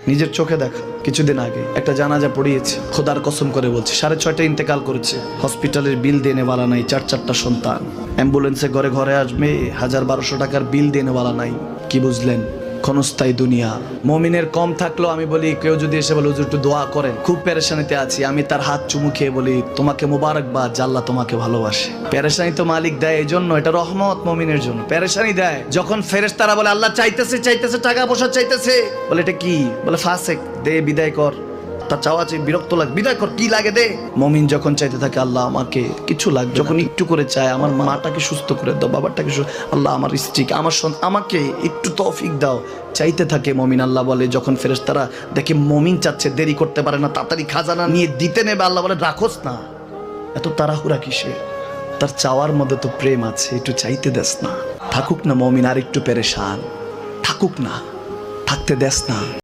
নিজের চোখে দেখা কিছুদিন আগে একটা জানাজা পড়িয়েছে, খোদার কসম করে বলছে 6:30 ইন্তেকাল করেছে। হসপিটালের বিল দেনেওয়ালা নাই, 4 সন্তান, অ্যাম্বুলেন্সে ঘরে ঘরে আসবে, 1000-1200 টাকার বিল দেনেওয়ালা নাই। কি বুঝলেন? ক্ষণস্থায়ী দুনিয়া। মমিনের কম থাকলেও আমি বলি, কেউ যদি এসে বলে হুজুর একটু দোয়া করেন, খুব পেরেশানিতে আছি, আমি তার হাত চুমু খেয়ে বলি তোমাকে মোবারকবাদ, আল্লাহ তোমাকে ভালোবাসে। পেরেশানি তো মালিক দেয়, এই জন্য এটা রহমত মমিনের জন্য। পেরেশানি দেয় যখন ফেরেশতারা বলে আল্লাহ চাইতেছে টাকা পয়সা চাইতেছে, বলে এটা কি? বলে ফাসেক, দে বিদায় কর। তার চাওয়া চেয়ে বিরক্ত লাগে, বিদায় কর, কি লাগে দে। মমিন যখন চাইতে থাকে আল্লাহ আমাকে কিছু লাগবে, যখন একটু করে চায় আমার মাটাকে সুস্থ করে দাও, বাবাটাকে আল্লাহ আমার স্ত্রীকে, আমার আমাকে একটু তৌফিক দাও, চাইতে থাকে মমিন। আল্লাহ বলে যখন ফেরেশতারা দেখে মমিন চাচ্ছে, দেরি করতে পারে না, তাড়াতাড়ি খাজানা নিয়ে দিতে নেবে, আল্লাহ বলে রাখোস না, এত তাড়াহুড়া কিসে? তার চাওয়ার মধ্যে তো প্রেম আছে, একটু চাইতে দেস না। থাকুক না মমিন আর একটু পেরেশান, থাকুক না, থাকতে দেস না।